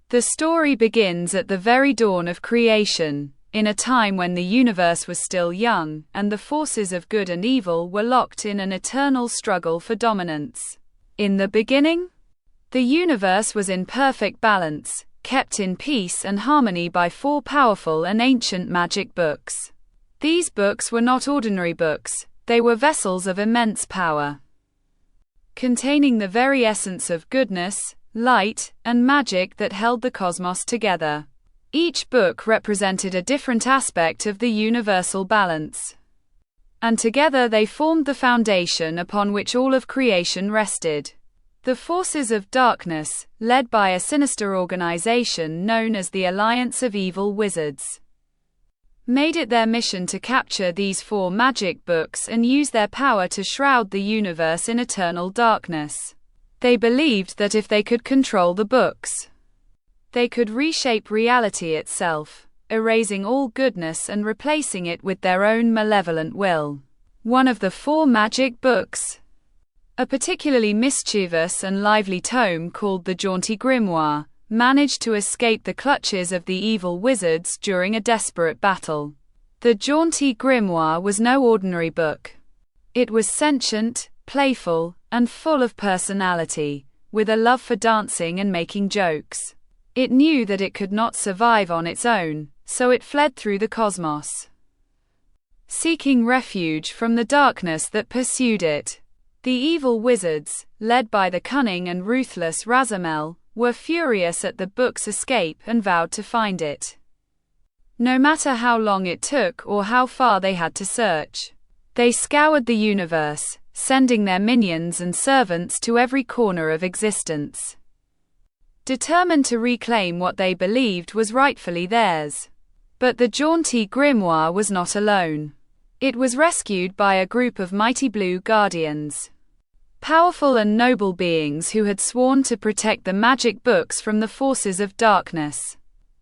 The story begins at the very dawn of creation, in a time when the universe was still young, and the forces of good and evil were locked in an eternal struggle for dominance. In the beginning, the universe was in perfect balance, kept in peace and harmony by 4 powerful and ancient magic books. These books were not ordinary books, they were vessels of immense power, containing the very essence of goodness, light, and magic that held the cosmos together. Each book represented a different aspect of the universal balance, and together they formed the foundation upon which all of creation rested. The forces of darkness, led by a sinister organization known as the Alliance of Evil Wizards, made it their mission to capture these 4 magic books and use their power to shroud the universe in eternal darkness. They believed that if they could control the books, they could reshape reality itself, erasing all goodness and replacing it with their own malevolent will. One of the 4 magic books, a particularly mischievous and lively tome called the Jaunty Grimoire, managed to escape the clutches of the evil wizards during a desperate battle. The Jaunty Grimoire was no ordinary book. It was sentient, playful, and full of personality, with a love for dancing and making jokes. It knew that it could not survive on its own, so it fled through the cosmos, seeking refuge from the darkness that pursued it. The evil wizards, led by the cunning and ruthless Razamel, were furious at the book's escape and vowed to find it, no matter how long it took or how far they had to search. They scoured the universe, sending their minions and servants to every corner of existence, determined to reclaim what they believed was rightfully theirs. But the Jaunty Grimoire was not alone. It was rescued by a group of mighty blue guardians, powerful and noble beings who had sworn to protect the magic books from the forces of darkness.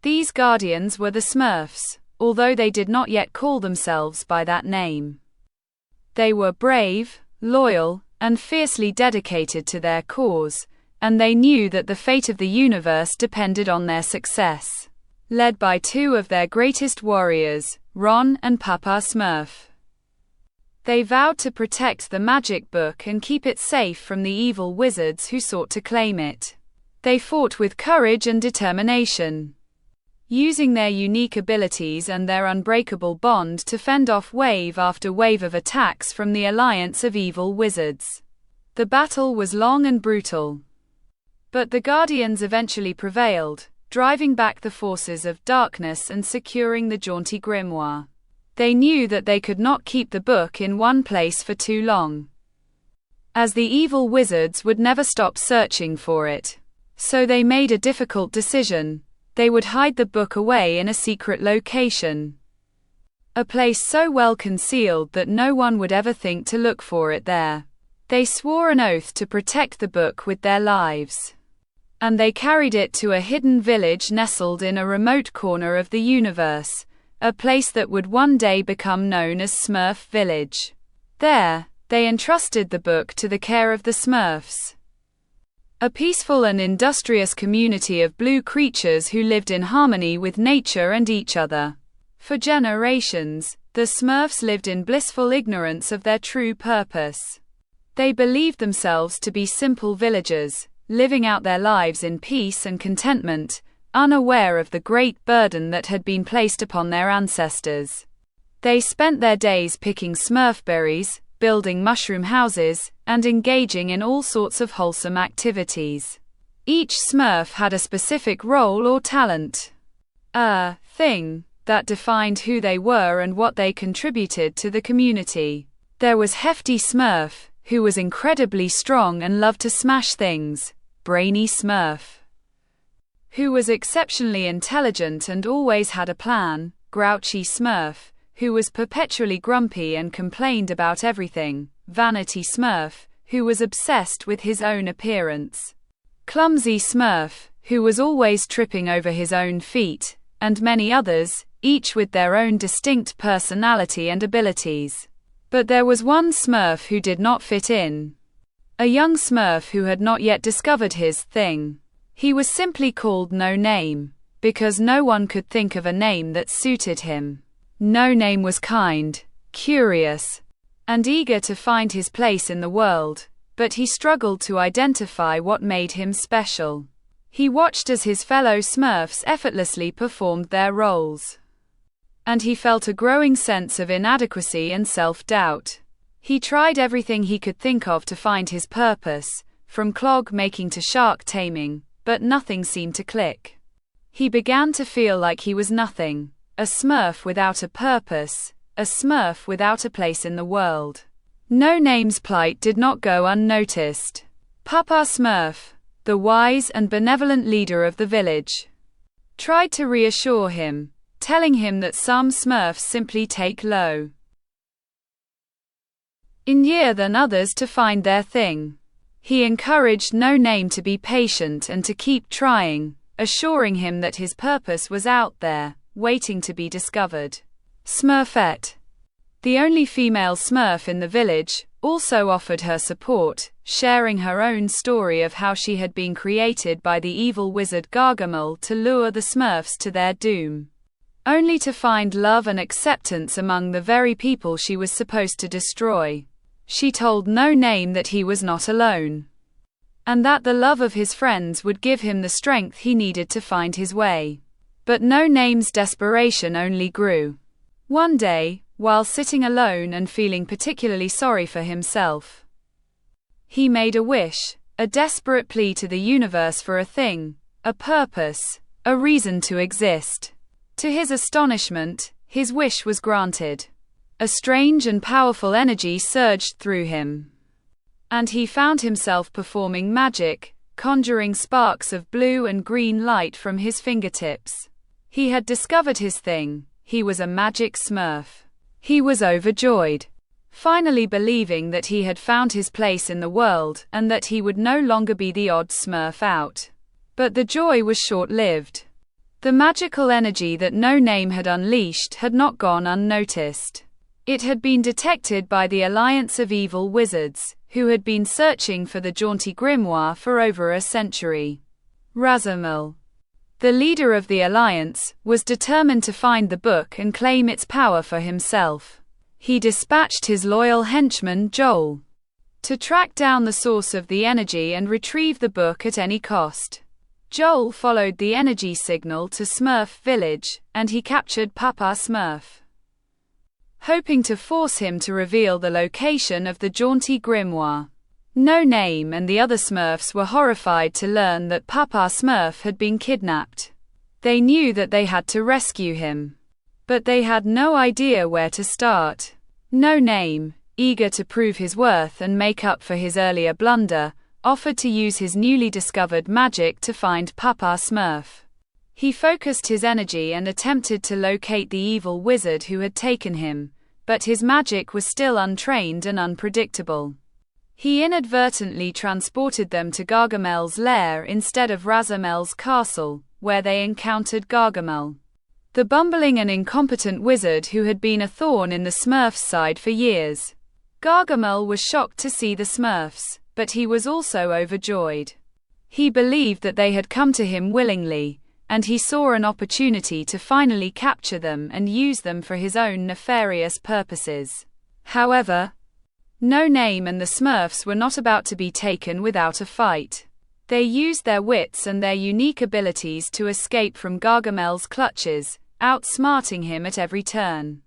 These guardians were the Smurfs, although they did not yet call themselves by that name. They were brave, loyal, and fiercely dedicated to their cause, and they knew that the fate of the universe depended on their success. Led by 2 of their greatest warriors, Ron and Papa Smurf, they vowed to protect the magic book and keep it safe from the evil wizards who sought to claim it. They fought with courage and determination, using their unique abilities and their unbreakable bond to fend off wave after wave of attacks from the Alliance of Evil Wizards. The battle was long and brutal, but the Guardians eventually prevailed, driving back the forces of darkness and securing the Jaunty Grimoire. They knew that they could not keep the book in one place for too long, as the evil wizards would never stop searching for it. So they made a difficult decision. They would hide the book away in a secret location, a place so well concealed that no one would ever think to look for it there. They swore an oath to protect the book with their lives, and they carried it to a hidden village nestled in a remote corner of the universe, a place that would one day become known as Smurf Village. There, they entrusted the book to the care of the Smurfs, a peaceful and industrious community of blue creatures who lived in harmony with nature and each other. For generations, the Smurfs lived in blissful ignorance of their true purpose. They believed themselves to be simple villagers, living out their lives in peace and contentment, unaware of the great burden that had been placed upon their ancestors. They spent their days picking Smurf berries, building mushroom houses, and engaging in all sorts of wholesome activities. Each Smurf had a specific role or talent, a thing that defined who they were and what they contributed to the community. There was Hefty Smurf, who was incredibly strong and loved to smash things. Brainy Smurf, who was exceptionally intelligent and always had a plan. Grouchy Smurf, who was perpetually grumpy and complained about everything. Vanity Smurf, who was obsessed with his own appearance. Clumsy Smurf, who was always tripping over his own feet, and many others, each with their own distinct personality and abilities. But there was one Smurf who did not fit in. A young Smurf who had not yet discovered his thing. He was simply called No Name, because no one could think of a name that suited him. No Name was kind, curious, and eager to find his place in the world, but he struggled to identify what made him special. He watched as his fellow Smurfs effortlessly performed their roles, and he felt a growing sense of inadequacy and self-doubt. He tried everything he could think of to find his purpose, from clog making to shark taming, but nothing seemed to click. He began to feel like he was nothing, a Smurf without a purpose, a Smurf without a place in the world. No Name's plight did not go unnoticed. Papa Smurf, the wise and benevolent leader of the village, tried to reassure him, telling him that some Smurfs simply take low in year than others to find their thing. He encouraged No Name to be patient and to keep trying, assuring him that his purpose was out there, waiting to be discovered. Smurfette, the only female Smurf in the village, also offered her support, sharing her own story of how she had been created by the evil wizard Gargamel to lure the Smurfs to their doom, only to find love and acceptance among the very people she was supposed to destroy. She told No Name that he was not alone, and that the love of his friends would give him the strength he needed to find his way. But No Name's desperation only grew. One day, while sitting alone and feeling particularly sorry for himself, he made a wish, a desperate plea to the universe for a thing, a purpose, a reason to exist. To his astonishment, his wish was granted. A strange and powerful energy surged through him, and he found himself performing magic, conjuring sparks of blue and green light from his fingertips. He had discovered his thing. He was a magic Smurf. He was overjoyed, finally believing that he had found his place in the world and that he would no longer be the odd Smurf out. But the joy was short-lived. The magical energy that No Name had unleashed had not gone unnoticed. It had been detected by the Alliance of Evil Wizards, who had been searching for the Jaunty Grimoire for over a century. Razamel, the leader of the Alliance, was determined to find the book and claim its power for himself. He dispatched his loyal henchman Joel to track down the source of the energy and retrieve the book at any cost. Joel followed the energy signal to Smurf Village, and he captured Papa Smurf, hoping to force him to reveal the location of the Jaunty Grimoire. No Name and the other Smurfs were horrified to learn that Papa Smurf had been kidnapped. They knew that they had to rescue him, but they had no idea where to start. No Name, eager to prove his worth and make up for his earlier blunder, offered to use his newly discovered magic to find Papa Smurf. He focused his energy and attempted to locate the evil wizard who had taken him, but his magic was still untrained and unpredictable. He inadvertently transported them to Gargamel's lair instead of Razamel's castle, where they encountered Gargamel, the bumbling and incompetent wizard who had been a thorn in the Smurfs' side for years. Gargamel was shocked to see the Smurfs, but he was also overjoyed. He believed that they had come to him willingly, and he saw an opportunity to finally capture them and use them for his own nefarious purposes. However, No Name and the Smurfs were not about to be taken without a fight. They used their wits and their unique abilities to escape from Gargamel's clutches, outsmarting him at every turn.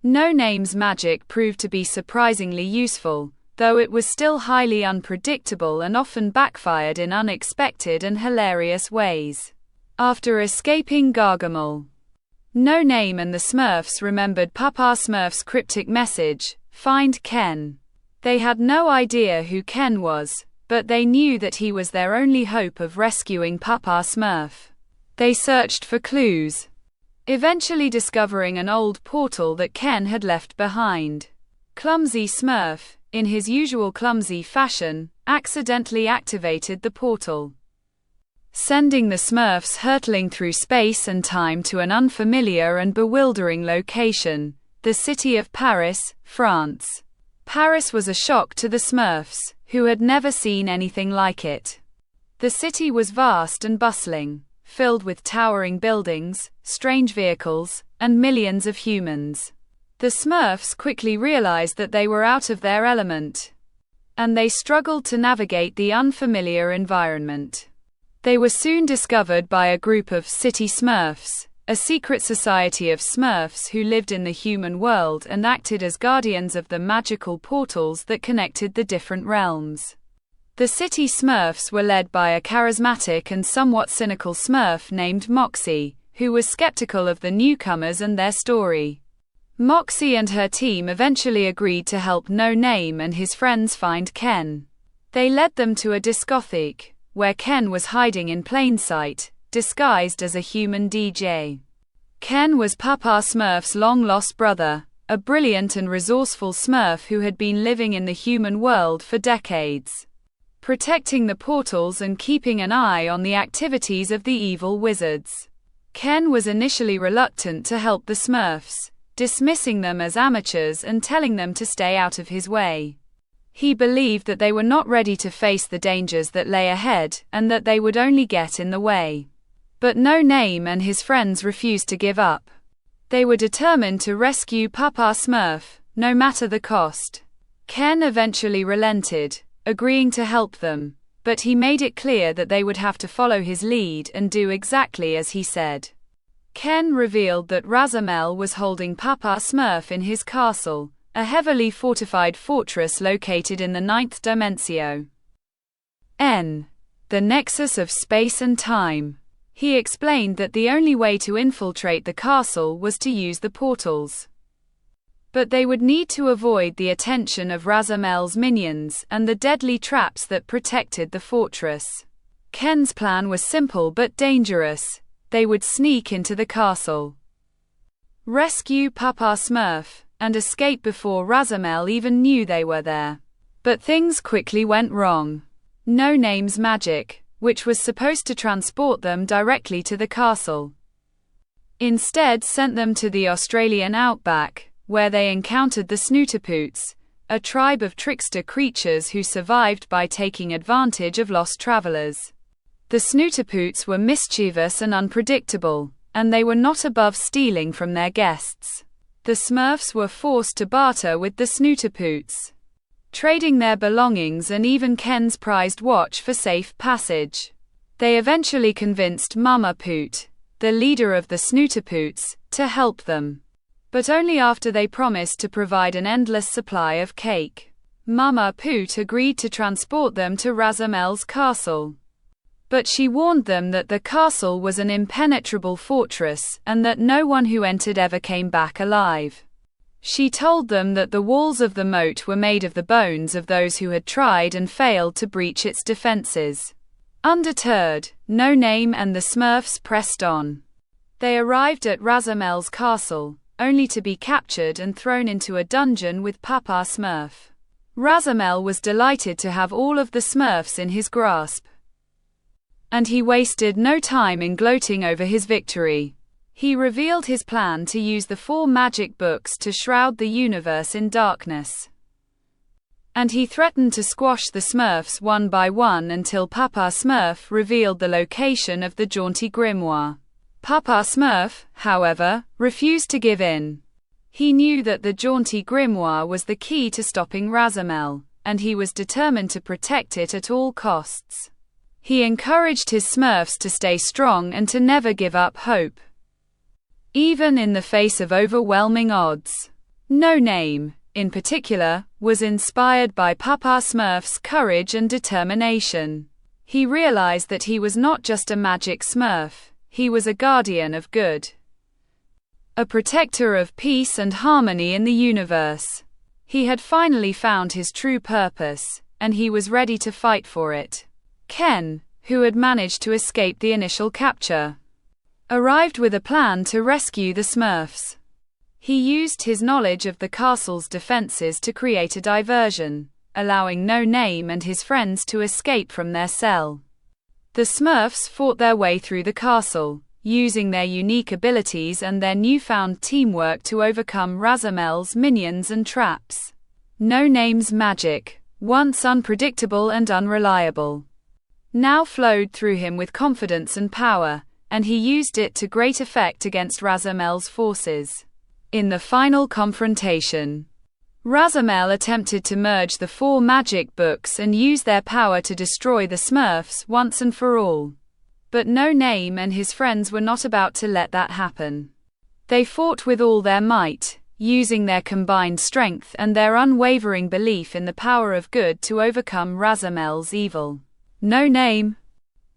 No Name's magic proved to be surprisingly useful, though it was still highly unpredictable and often backfired in unexpected and hilarious ways. After escaping Gargamel, No Name and the Smurfs remembered Papa Smurf's cryptic message, "Find Ken." They had no idea who Ken was, but they knew that he was their only hope of rescuing Papa Smurf. They searched for clues, eventually discovering an old portal that Ken had left behind. Clumsy Smurf, in his usual clumsy fashion, accidentally activated the portal, sending the Smurfs hurtling through space and time to an unfamiliar and bewildering location, the city of Paris, France. Paris was a shock to the Smurfs, who had never seen anything like it. The city was vast and bustling, filled with towering buildings, strange vehicles, and millions of humans. The Smurfs quickly realized that they were out of their element, and they struggled to navigate the unfamiliar environment. They were soon discovered by a group of city Smurfs, a secret society of Smurfs who lived in the human world and acted as guardians of the magical portals that connected the different realms. The city Smurfs were led by a charismatic and somewhat cynical Smurf named Moxie, who was skeptical of the newcomers and their story. Moxie and her team eventually agreed to help No Name and his friends find Ken. They led them to a discotheque, where Ken was hiding in plain sight, disguised as a human DJ. Ken was Papa Smurf's long-lost brother, a brilliant and resourceful Smurf who had been living in the human world for decades, protecting the portals and keeping an eye on the activities of the evil wizards. Ken was initially reluctant to help the Smurfs, dismissing them as amateurs and telling them to stay out of his way. He believed that they were not ready to face the dangers that lay ahead, and that they would only get in the way. But No Name and his friends refused to give up. They were determined to rescue Papa Smurf, no matter the cost. Ken eventually relented, agreeing to help them, but he made it clear that they would have to follow his lead and do exactly as he said. Ken revealed that Razamel was holding Papa Smurf in his castle, a heavily fortified fortress located in the 9th Dimensio. The nexus of space and time. He explained that the only way to infiltrate the castle was to use the portals. But they would need to avoid the attention of Razamel's minions and the deadly traps that protected the fortress. Ken's plan was simple but dangerous. They would sneak into the castle, rescue Papa Smurf, and escape before Razamel even knew they were there. But things quickly went wrong. No Name's magic, which was supposed to transport them directly to the castle, instead sent them to the Australian Outback, where they encountered the Snooterpoots, a tribe of trickster creatures who survived by taking advantage of lost travelers. The Snooterpoots were mischievous and unpredictable, and they were not above stealing from their guests. The Smurfs were forced to barter with the Snooterpoots, trading their belongings and even Ken's prized watch for safe passage. They eventually convinced Mama Poot, the leader of the Snooterpoots, to help them, but only after they promised to provide an endless supply of cake. Mama Poot agreed to transport them to Razamel's castle, but she warned them that the castle was an impenetrable fortress, and that no one who entered ever came back alive. She told them that the walls of the moat were made of the bones of those who had tried and failed to breach its defenses. Undeterred, No Name and the Smurfs pressed on. They arrived at Razamel's castle, only to be captured and thrown into a dungeon with Papa Smurf. Razamel was delighted to have all of the Smurfs in his grasp, and he wasted no time in gloating over his victory. He revealed his plan to use the 4 magic books to shroud the universe in darkness, and he threatened to squash the Smurfs one by one until Papa Smurf revealed the location of the Jaunty Grimoire. Papa Smurf, however, refused to give in. He knew that the Jaunty Grimoire was the key to stopping Razamel, and he was determined to protect it at all costs. He encouraged his Smurfs to stay strong and to never give up hope, even in the face of overwhelming odds. No Name, in particular, was inspired by Papa Smurf's courage and determination. He realized that he was not just a magic Smurf, he was a guardian of good, a protector of peace and harmony in the universe. He had finally found his true purpose, and he was ready to fight for it. Ken, who had managed to escape the initial capture, arrived with a plan to rescue the Smurfs. He used his knowledge of the castle's defenses to create a diversion, allowing No Name and his friends to escape from their cell. The Smurfs fought their way through the castle, using their unique abilities and their newfound teamwork to overcome Razamel's minions and traps. No Name's magic, once unpredictable and unreliable, now flowed through him with confidence and power, and he used it to great effect against Razamel's forces. In the final confrontation, Razamel attempted to merge the 4 magic books and use their power to destroy the Smurfs once and for all. But No Name and his friends were not about to let that happen. They fought with all their might, using their combined strength and their unwavering belief in the power of good to overcome Razamel's evil. No Name,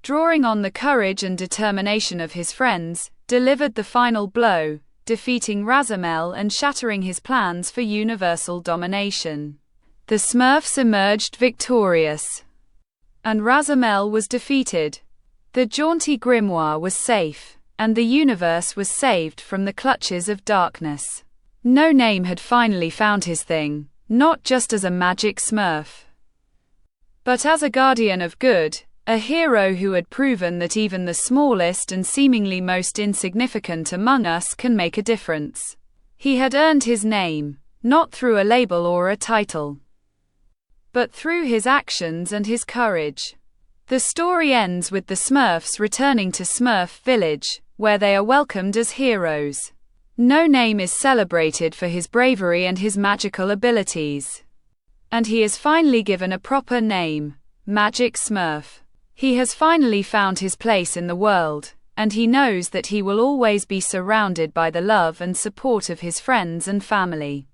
drawing on the courage and determination of his friends, delivered the final blow, defeating Razamel and shattering his plans for universal domination. The Smurfs emerged victorious, and Razamel was defeated. The Jaunty Grimoire was safe, and the universe was saved from the clutches of darkness. No Name had finally found his thing, not just as a magic Smurf, but as a guardian of good, a hero who had proven that even the smallest and seemingly most insignificant among us can make a difference. He had earned his name, not through a label or a title, but through his actions and his courage. The story ends with the Smurfs returning to Smurf Village, where they are welcomed as heroes. No Name is celebrated for his bravery and his magical abilities, and he is finally given a proper name, Magic Smurf. He has finally found his place in the world, and he knows that he will always be surrounded by the love and support of his friends and family.